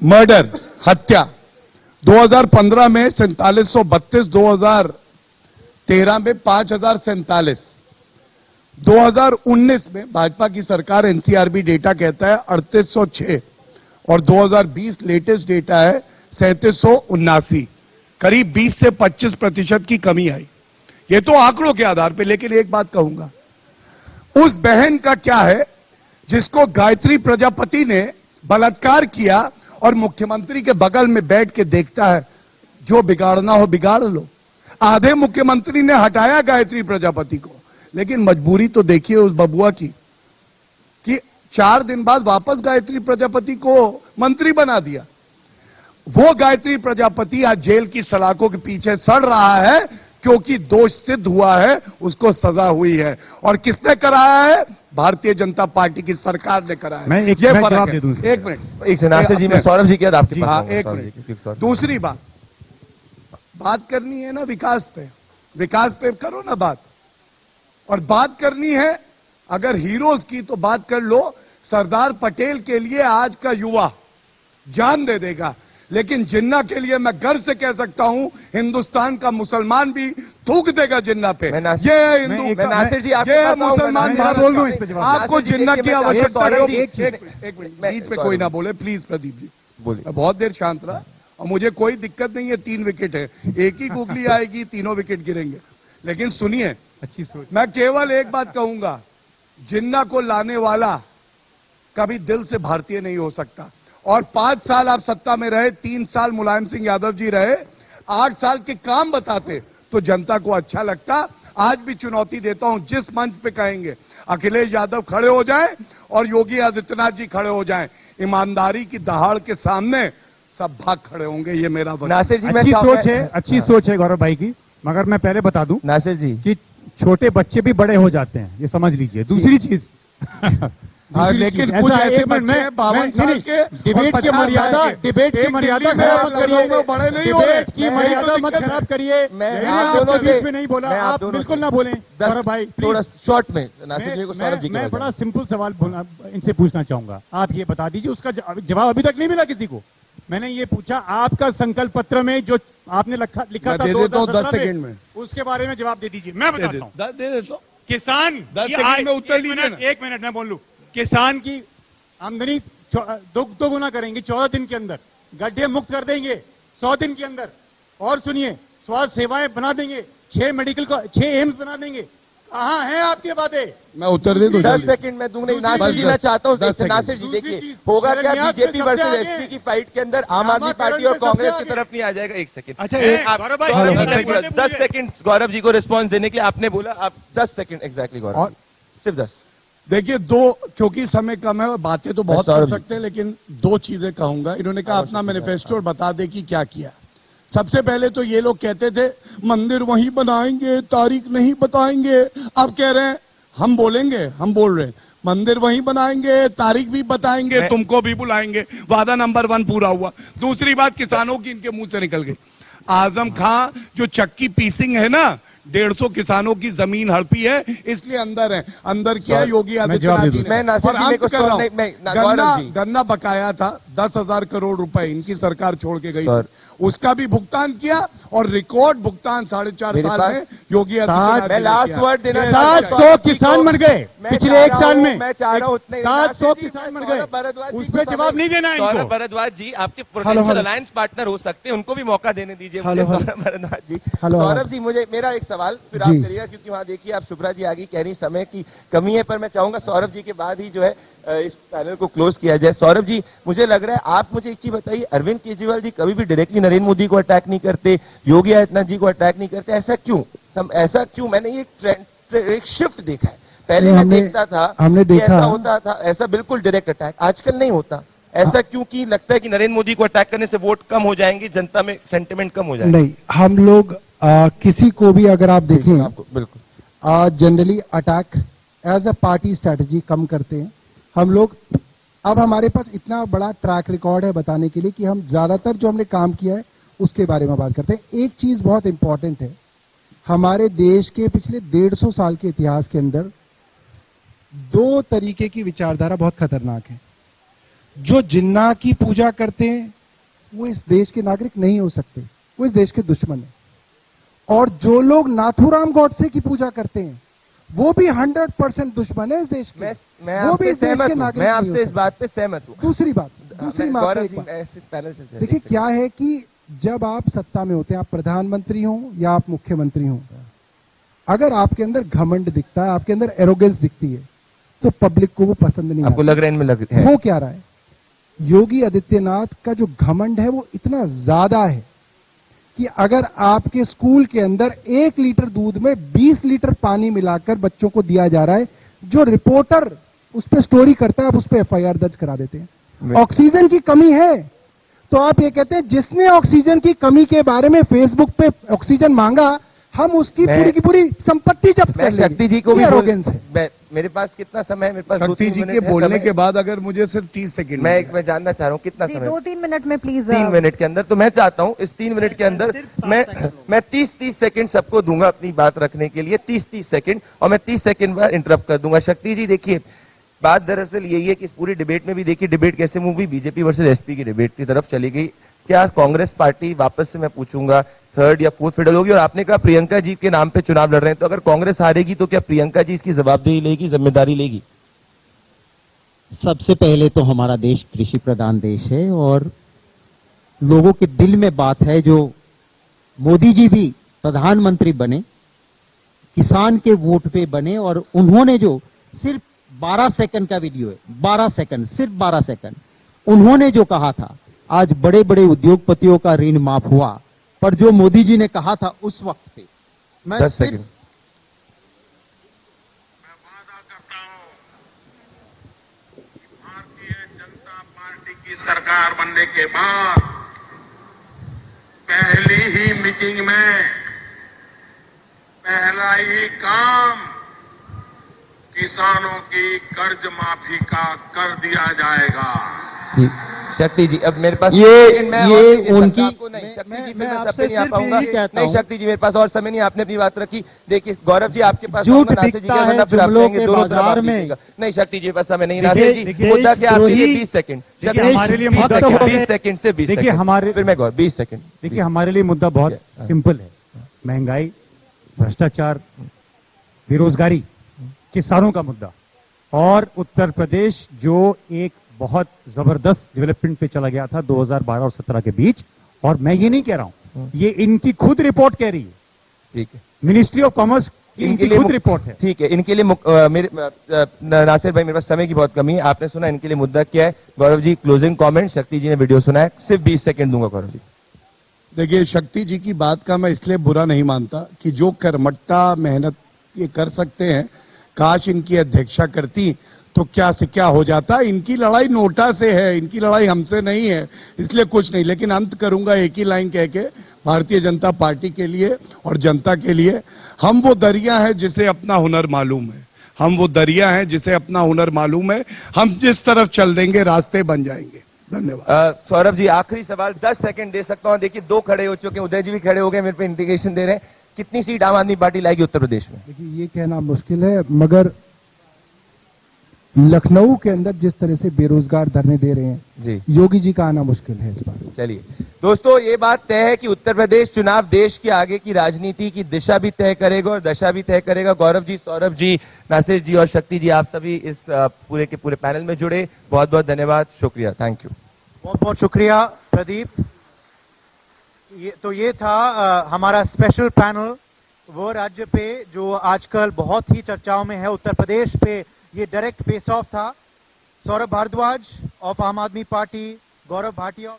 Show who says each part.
Speaker 1: Murder, हत्या 2015 में 4732, 2013 में 5047, 2019 में भाजपा की सरकार एनसीआरबी डेटा कहता है 3806 और 2020 लेटेस्ट डेटा है 3779, करीब 20 से 25% की कमी आई। ये तो आंकड़ों के आधार पे। लेकिन एक बात कहूंगा, उस बहन का क्या है जिसको गायत्री प्रजापति ने बलात्कार किया और मुख्यमंत्री के बगल में बैठ के देखता है, जो बिगाड़ना हो बिगाड़ लो। आधे मुख्यमंत्री ने हटाया गायत्री प्रजापति को, लेकिन मजबूरी तो देखिए उस बबुआ की कि 4 दिन बाद वापस गायत्री प्रजापति को मंत्री बना दिया। वो गायत्री प्रजापति आज जेल की सलाखों के पीछे सड़ रहा है क्योंकि दोष सिद्ध हुआ है, उसको सजा हुई है। और किसने कराया है? भारतीय जनता पार्टी की सरकार ने कराया है। ये फर्क है। एक मिनट,
Speaker 2: एक नासिर जी, मैं सौरभ जी के बाद आपके पास।
Speaker 1: एक मिनट, दूसरी बात करनी है ना विकास पे करो ना बात। और बात करनी है अगर हीरोज की, तो बात कर लो। सरदार पटेल के लिए आज का युवा जान दे देगा, लेकिन जिन्ना के लिए मैं गर्व से कह सकता हूं हिंदुस्तान का मुसलमान भी थूक देगा जिन्ना पे। ये हिंदू, ये मुसलमान भारत का। आपको जिन्ना की आवश्यकता नहीं। एक मिनट, बीच पे कोई ना बोले प्लीज। प्रदीप जी बोले, मैं बहुत देर शांत रहा और मुझे कोई दिक्कत नहीं है। 3 विकेट है, एक ही गुगली आएगी, तीनों विकेट गिरेंगे। लेकिन सुनिए, अच्छी सोच। मैं केवल एक बात कहूंगा, जिन्ना को लाने वाला कभी दिल से भारतीय नहीं हो सकता। और 5 साल आप सत्ता में रहे, 3 साल मुलायम सिंह यादव जी रहे, 8 साल के काम बताते तो जनता को अच्छा लगता। आज भी चुनौती देता हूं, जिस मंच पे कहेंगे अखिलेश यादव खड़े हो जाएं और योगी आदित्यनाथ जी खड़े हो जाएं, ईमानदारी की दहाड़ के सामने सब भाग खड़े होंगे। ये मेरा वचन।
Speaker 3: नासिर जी, अच्छी सोच है गौरव भाई की, मगर मैं पहले बता दूं नासिर जी कि छोटे बच्चे भी बड़े हो जाते हैं, ये समझ लीजिए। दूसरी चीज
Speaker 1: लेकिन कुछ ऐसे बच्चे 52 साल के
Speaker 3: डिबेट की मर्यादा
Speaker 1: बड़े नहीं हो रहे,
Speaker 3: डिबेट की मर्यादा मत खराब करिए। मैं आप दोनों बीच में नहीं बोला, आप बिल्कुल ना बोलें गौरव भाई,
Speaker 2: थोड़ा शॉर्ट में। नासिर जी को सौरभ जी,
Speaker 3: मैं बड़ा सिंपल सवाल इनसे पूछना चाहूंगा। आप ये बता दीजिए, उसका जवाब अभी तक नहीं मिला किसी को। मैंने ये पूछा, आपका संकल्प पत्र में जो आपने लिखा था
Speaker 1: 10 सेकंड में,
Speaker 3: उसके बारे में जवाब दे दीजिए। मैं बताता हूँ।
Speaker 1: दे देता हूं।
Speaker 3: किसान
Speaker 1: 10 सेकंड में उत्तर लीजिए।
Speaker 3: 1 मिनट मैं बोल लूं। किसान की आमदनी 2 गुना करेंगे 14 दिन के अंदर, गड्ढे मुक्त कर देंगे 100 दिन के अंदर, और सुनिए स्वास्थ्य सेवाएं बना देंगे, 6 एम्स बना देंगे। कहाँ है आपके बातें?
Speaker 1: मैं उत्तर दे दूं।
Speaker 2: 10 सेकंड में दूंगा। नासिर जी, मैं चाहता हूँ नासिर जी, देखिए होगा क्या, बीजेपी वर्सेस एसपी की फाइट के अंदर आम आदमी पार्टी और कांग्रेस की तरफ नहीं आ जाएगा। 1 सेकंड।
Speaker 3: अच्छा,
Speaker 2: 10 सेकंड गौरव जी को रिस्पॉन्स देने के लिए आपने बोला, आप 10 सेकंड एग्जैक्टली गौरव, सिर्फ 10।
Speaker 1: देखिए, क्योंकि समय कम है और बातें तो बहुत कर सकते हैं, लेकिन 2 चीजें कहूंगा। इन्होंने कहा अपना मैनिफेस्टो बता दे कि क्या किया। सबसे पहले तो ये लोग कहते थे मंदिर वहीं बनाएंगे, तारीख नहीं बताएंगे। अब कह रहे हैं हम बोलेंगे, हम बोल रहे हैं मंदिर वहीं बनाएंगे, तारीख भी बताएंगे, तुमको भी बुलाएंगे। वादा नंबर 1 पूरा हुआ। दूसरी बात किसानों की इनके मुंह से निकल गई। आजम खां जो चक्की पीसिंग है ना, 150 किसानों की जमीन हड़पी है, इसलिए अंदर है। अंदर किया योगी आदित्यनाथ जी ने। गन्ना बकाया था 10,000 करोड़ रुपए, इनकी सरकार छोड़ के गई थी, उसका भी भुगतान किया और रिकॉर्ड भुगतान 4.5 साल में योगी आदित्यनाथ।
Speaker 2: मैं लास्ट वर्ड देना,
Speaker 3: 700 किसान मर गए पिछले 1 साल में।
Speaker 2: मैं चाह रहा हूँ
Speaker 3: 700 किसान मर गए, उस पर जवाब नहीं देना है इनको।
Speaker 2: सौरभ भारद्वाज जी आपके पोटेंशियल अलायंस पार्टनर हो सकते हैं, उनको भी मौका देने दीजिए। सौरभ भारद्वाज जी, सौरभ जी, मुझे मेरा एक सवाल फिर आप करिएगा, क्योंकि वहाँ देखिए आप शुभ्रा जी आगे कह रही समय की कमी है, पर मैं चाहूंगा सौरभ जी के बाद ही जो है इस पैनल को क्लोज किया जाए। सौरभ जी, मुझे लग रहा है आप मुझे एक चीज बताइए, अरविंद केजरीवाल जी कभी भी डायरेक्टली नरेंद्र मोदी को अटैक नहीं करते, योगी आदित्यनाथ जी को अटैक नहीं करते, ऐसा क्यों? मैंने ये ट्रेंड, एक शिफ्ट देखा है। पहले मैं देखता था, हमने देखा ऐसा होता था, ऐसा बिल्कुल डायरेक्ट अटैक, आजकल नहीं होता। ऐसा क्योंकि लगता है कि नरेंद्र मोदी को अटैक करने से वोट कम हो जाएंगे, जनता में सेंटिमेंट कम हो जाएगा?
Speaker 4: नहीं, हम लोग किसी को भी अगर आप देखें, बिल्कुल generally attack as a party strategy कम करते हैं हम लोग। अब हमारे पास इतना बड़ा ट्रैक रिकॉर्ड है बताने के लिए कि हम ज्यादातर जो हमने काम किया है उसके बारे में बात करते हैं। एक चीज बहुत इंपॉर्टेंट है, हमारे देश के पिछले 150 साल के इतिहास के अंदर 2 तरीके की विचारधारा बहुत खतरनाक है। जो जिन्ना की पूजा करते हैं वो इस देश के नागरिक नहीं हो सकते, वो इस देश के दुश्मन है। और जो लोग नाथूराम गॉडसे की पूजा करते हैं वो भी 100% दुश्मन है इस देश के।
Speaker 2: मैं
Speaker 4: वो भी
Speaker 2: आपसे
Speaker 4: इस देश
Speaker 2: सहमत
Speaker 4: के
Speaker 2: हूं,
Speaker 4: नागरिक
Speaker 2: मैं
Speaker 4: नहीं हो
Speaker 2: आपसे इस
Speaker 4: सकते।
Speaker 2: बात पे सहमत हूं।
Speaker 4: दूसरी बात
Speaker 2: गौरव
Speaker 4: एक
Speaker 2: जी,
Speaker 4: बात।
Speaker 2: ऐसे पैनल चलते हैं।
Speaker 4: देखिए क्या है कि जब आप सत्ता में होते हैं, आप प्रधानमंत्री हो या आप मुख्यमंत्री हो, अगर आपके अंदर घमंड दिखता है, आपके अंदर एरोगेंस दिखती है, तो पब्लिक को वो पसंद नहीं
Speaker 2: आपको
Speaker 4: आता।
Speaker 2: लग रहा है इनमें लग है।
Speaker 4: हो क्या रहा है, योगी आदित्यनाथ का जो घमंड है वो इतना ज्यादा है कि अगर आपके स्कूल के अंदर 1 लीटर दूध में 20 लीटर पानी मिलाकर बच्चों को दिया जा रहा है, जो रिपोर्टर उस पर स्टोरी करता है आप उस पर FIR दर्ज करा देते हैं। ऑक्सीजन की कमी है तो आप ये कहते हैं जिसने ऑक्सीजन की कमी के बारे में फेसबुक पे ऑक्सीजन मांगा हम उसकी पूरी की पूरी संपत्ति जब्त कर लेंगे।
Speaker 2: शक्ति जी को भी
Speaker 4: एरोगेंस है।
Speaker 2: मेरे पास कितना समय है? मेरे पास
Speaker 1: शक्ति
Speaker 2: 2-3
Speaker 1: जी
Speaker 2: मिनट
Speaker 1: के
Speaker 2: है
Speaker 1: बोलने
Speaker 2: समय।
Speaker 1: के बाद अगर मुझे सिर्फ 30 सेकंड
Speaker 2: मैं जानना चाह रहा हूँ कितना समय?
Speaker 5: 2-3 मिनट में प्लीज।
Speaker 2: 3 मिनट के अंदर। तो मैं चाहता हूँ इस 3 मिनट के अंदर मैं 30 सेकंड सबको दूंगा अपनी बात रखने के लिए, 30 सेकंड, और मैं 30 सेकंड बाद इंटरप्ट कर दूंगा। शक्ति जी देखिए, बात दरअसल यही है कि इस पूरी डिबेट में भी देखिए डिबेट कैसे मूव हुई, बीजेपी वर्सेस एसपी की डिबेट की तरफ चली गई। क्या कांग्रेस पार्टी वापस से मैं पूछूंगा 3rd या 4th फिडल होगी? और आपने कहा प्रियंका जी के नाम पे चुनाव लड़ रहे हैं, तो अगर कांग्रेस हारेगी तो क्या प्रियंका जी इसकी जवाबदेही लेगी, जिम्मेदारी लेगी?
Speaker 6: सबसे पहले तो हमारा देश कृषि प्रधान देश है और लोगों के दिल में बात है। जो मोदी जी भी प्रधानमंत्री बने, किसान के वोट पे बने, और उन्होंने जो सिर्फ 12 सेकंड का वीडियो है, 12 सेकंड, सिर्फ 12 सेकंड, उन्होंने जो कहा था आज बड़े बड़े उद्योगपतियों का ऋण माफ हुआ, पर जो मोदी जी ने कहा था उस वक्त पे, मैं
Speaker 2: 10
Speaker 6: सिर्फ
Speaker 2: सेकंड।
Speaker 7: मैं वादा करता हूं कि भारतीय जनता पार्टी की सरकार बनने के बाद पहली ही मीटिंग में पहला ही काम किसानों की कर्ज माफी का कर दिया जाएगा।
Speaker 2: जी शक्ति जी, अब मेरे पास
Speaker 6: ये उनकी
Speaker 2: नहीं, शक्ति जी फिर मैं सब पे नहीं आ
Speaker 6: सिर्फ
Speaker 2: पाऊंगा।
Speaker 6: यही कहता
Speaker 2: नहीं
Speaker 6: हूं।
Speaker 2: शक्ति जी, मेरे पास और समय नहीं, आपने अपनी बात रखी। देखिए गौरव जी आपके पास
Speaker 6: झूठ
Speaker 2: आऊंगा, नासिर जी
Speaker 6: बिकता
Speaker 2: के
Speaker 6: है
Speaker 2: वरना फिर आप
Speaker 6: जुमलों
Speaker 2: कहेंगे
Speaker 6: के
Speaker 2: दोनों तरफ
Speaker 6: बाजार
Speaker 2: आप
Speaker 6: में।
Speaker 2: लीजिएगा। नहीं शक्ति जी के पास समय नहीं।
Speaker 3: देखिए,
Speaker 2: नासिर जी
Speaker 3: देखिए,
Speaker 2: मुद्दा क्या आपके लिए? 20 सेकंड।
Speaker 3: देखिए, हमारे लिए मुद्दा तो
Speaker 2: 20 सेकंड से 20
Speaker 3: देखिए,
Speaker 2: सेकंड।
Speaker 3: हमारे-
Speaker 2: फिर मैं 20 सेकंड।
Speaker 3: देखिए हमारे लिए मुद्दा बहुत सिंपल है। महंगाई, भ्रष्टाचार, बेरोजगारी, किसानों का मुद्दा, और उत्तर प्रदेश जो एक बहुत जबरदस्त डेवलपमेंट पे चला गया था 2012 और 17 के बीच। और मैं ये नहीं कह रहा हूं, ये इनकी खुद रिपोर्ट कह रही है,
Speaker 2: ठीक है,
Speaker 3: मिनिस्ट्री ऑफ कॉमर्स की इनकी खुद रिपोर्ट है।
Speaker 2: ठीक है, इनके लिए मेरे नासिर भाई मेरे पास समय की बहुत कमी है, आपने सुना इनके लिए मुद्दा क्या है। गौरव जी क्लोजिंग कमेंट, शक्ति जी ने वीडियो सुना है, सिर्फ 20 सेकंड दूंगा गौरव जी।
Speaker 1: देखिए शक्ति जी की बात का मैं इसलिए बुरा नहीं मानता कि जो कर्मठता मेहनत ये कर सकते हैं, काश इनकी अध्यक्षा करती तो क्या से क्या हो जाता। इनकी लड़ाई नोटा से है, इनकी लड़ाई हमसे नहीं है, इसलिए कुछ नहीं। लेकिन अंत करूंगा एक ही लाइन कह के, भारतीय जनता पार्टी के लिए और जनता के लिए, हम वो दरिया है जिसे अपना हुनर मालूम है, हम वो दरिया है जिसे अपना हुनर मालूम है, हम जिस तरफ चल देंगे रास्ते बन जाएंगे। धन्यवाद।
Speaker 2: सौरभ जी आखिरी सवाल 10 सेकंड दे सकता हूं। देखिए 2 खड़े हो चुके हैं, उदय जी भी खड़े हो गए, मेरे पे इंडिकेशन दे रहे हैं। कितनी सीट आम आदमी पार्टी लाएगी उत्तर प्रदेश में?
Speaker 4: देखिए ये कहना मुश्किल है, मगर लखनऊ के अंदर जिस तरह से बेरोजगार धरने दे रहे हैं
Speaker 2: जी,
Speaker 4: योगी जी का आना मुश्किल है इस बार।
Speaker 2: चलिए दोस्तों, ये बात तय है कि उत्तर प्रदेश चुनाव देश के आगे की राजनीति की दिशा भी तय करेगा और दशा भी तय करेगा। गौरव जी, सौरभ जी, नासिर जी और शक्ति जी, आप सभी इस पूरे के पूरे पैनल में जुड़े, बहुत बहुत धन्यवाद, शुक्रिया, थैंक यू।
Speaker 8: बहुत बहुत शुक्रिया प्रदीप। ये था हमारा स्पेशल पैनल, वो राज्य पे जो आजकल बहुत ही चर्चाओं में है, उत्तर प्रदेश पे ये डायरेक्ट फेस ऑफ था। सौरभ भारद्वाज ऑफ आम आदमी पार्टी, गौरव भाटिया